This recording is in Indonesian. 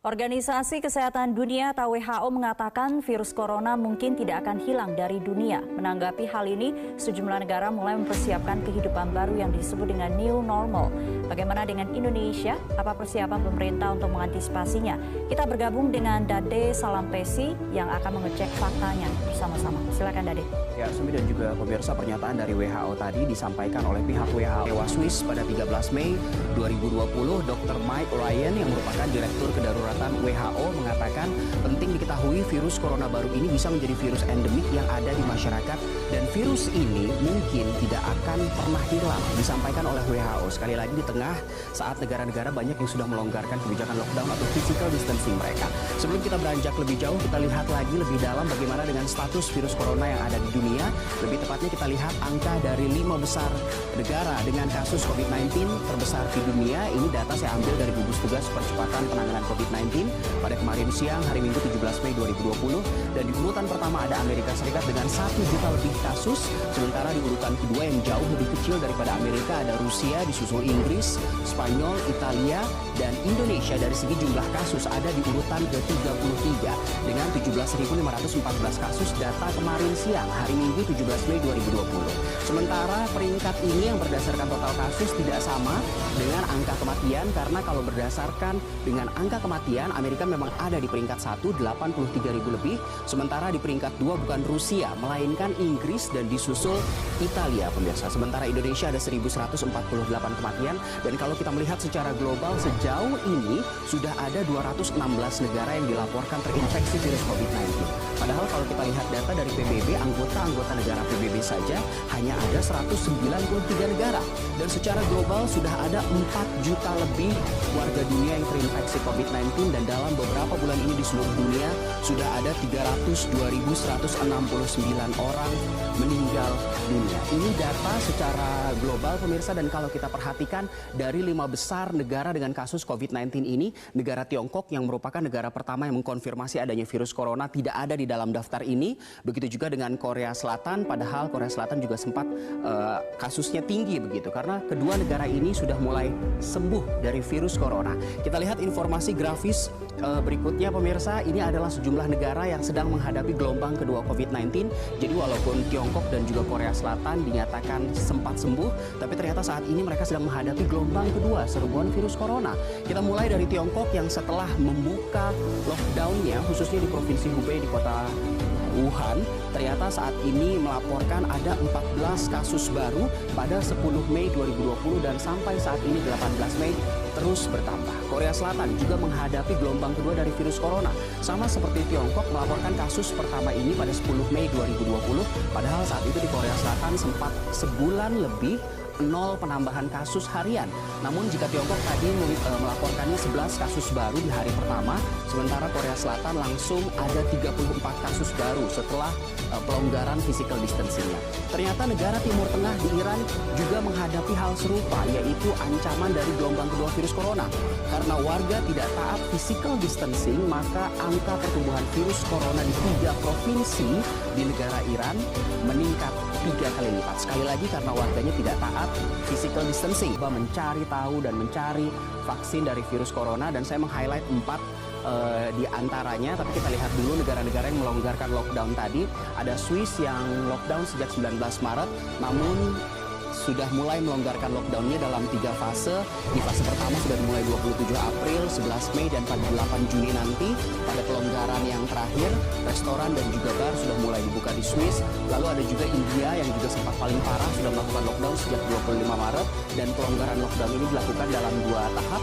Organisasi Kesehatan Dunia atau WHO mengatakan virus corona mungkin tidak akan hilang dari dunia. Menanggapi hal ini, sejumlah negara mulai mempersiapkan kehidupan baru yang disebut dengan new normal. Bagaimana dengan Indonesia? Apa persiapan pemerintah untuk mengantisipasinya? Kita bergabung dengan Dade Salampesi yang akan mengecek faktanya bersama-sama. Silakan Dade. Ya, Sumi dan juga pemirsa, pernyataan dari WHO tadi disampaikan oleh pihak WHO Swiss pada 13 Mei 2020. Dr. Mike Ryan yang merupakan Direktur Kedaruratan WHO mengatakan penting diketahui virus corona baru ini bisa menjadi virus endemik yang ada di masyarakat dan virus ini mungkin tidak akan pernah hilang, disampaikan oleh WHO. Sekali lagi di tengah saat negara-negara banyak yang sudah melonggarkan kebijakan lockdown atau physical distancing mereka. Sebelum kita beranjak lebih jauh, kita lihat lagi lebih dalam bagaimana dengan status virus corona yang ada di dunia. Lebih tepatnya kita lihat angka dari 5 besar negara dengan kasus COVID-19 terbesar di dunia. Ini data saya ambil dari gugus tugas percepatan penanganan COVID-19 pada kemarin siang hari Minggu 17 Mei 2020. Dan di urutan pertama ada Amerika Serikat dengan 1 juta lebih kasus. Sementara di urutan kedua yang jauh lebih kecil daripada Amerika ada Rusia, disusul Inggris, Spanyol, Italia, dan Indonesia dari segi jumlah kasus ada di urutan ke-33 dengan 17.514 kasus data kemarin siang hari Minggu 17 Mei 2020. Sementara peringkat ini yang berdasarkan total kasus tidak sama dengan angka kematian, karena kalau berdasarkan dengan angka kematian Amerika memang ada di peringkat 1, 83.000 lebih. Sementara di peringkat 2 bukan Rusia melainkan Inggris dan disusul Italia, pemirsa. Sementara Indonesia ada 1.148 kematian, dan kalau kita melihat secara global sejauh ini sudah ada 216 negara yang dilaporkan terinfeksi virus COVID-19. Padahal kalau kita lihat data dari PBB, anggota negara PBB saja hanya ada 193 negara. Dan secara global sudah ada 4 juta lebih warga dunia yang terinfeksi COVID-19, dan dalam beberapa bulan ini di seluruh dunia sudah ada 302.169 orang meninggal dunia. Ini data secara global, pemirsa, dan kalau kita perhatikan dari 5 besar negara dengan kasus COVID-19 ini, negara Tiongkok yang merupakan negara pertama yang mengkonfirmasi adanya virus corona tidak ada di dalam daftar ini. Begitu juga dengan Korea Selatan, padahal Korea Selatan juga sempat kasusnya tinggi begitu, karena kedua negara ini sudah mulai sembuh dari virus corona. Kita lihat informasi grafis berikutnya, pemirsa. Ini adalah sejumlah negara yang sedang menghadapi gelombang kedua COVID-19. Jadi walaupun Tiongkok dan juga Korea Selatan dinyatakan sempat sembuh, tapi ternyata saat ini mereka sedang menghadapi gelombang kedua serbuan virus corona. Kita mulai dari Tiongkok yang setelah membuka lockdownnya, khususnya di Provinsi Hubei di kota Wuhan, ternyata saat ini melaporkan ada 14 kasus baru pada 10 Mei 2020 dan sampai saat ini 18 Mei terus bertambah. Korea Selatan juga menghadapi gelombang kedua dari virus corona. Sama seperti Tiongkok melaporkan kasus pertama ini pada 10 Mei 2020, padahal saat itu di Korea Selatan sempat sebulan lebih 0 penambahan kasus harian. Namun jika Tiongkok tadi melaporkannya 11 kasus baru di hari pertama, sementara Korea Selatan langsung ada 34 kasus baru setelah pelonggaran physical distancing-nya. Ternyata negara Timur Tengah di Iran juga menghadapi hal serupa, yaitu ancaman dari gelombang kedua virus corona. Karena warga tidak taat physical distancing, maka angka pertumbuhan virus corona di 3 provinsi di negara Iran meningkat 3 kali lipat. Sekali lagi karena warganya tidak taat physical distancing. Mencari tahu dan mencari vaksin dari virus corona, dan saya meng-highlight 4 di antaranya. Tapi kita lihat dulu negara-negara yang melonggarkan lockdown tadi. Ada Swiss yang lockdown sejak 19 Maret, namun sudah mulai melonggarkan lockdownnya dalam 3 fase. Di fase pertama sudah dimulai 27 April, 11 Mei, dan pada 8 Juni nanti. Pada pelonggaran yang terakhir, restoran dan juga bar sudah mulai dibuka di Swiss. Lalu ada juga India yang juga sempat paling parah, sudah melakukan lockdown sejak 25 Maret. Dan pelonggaran lockdown ini dilakukan dalam 2 tahap.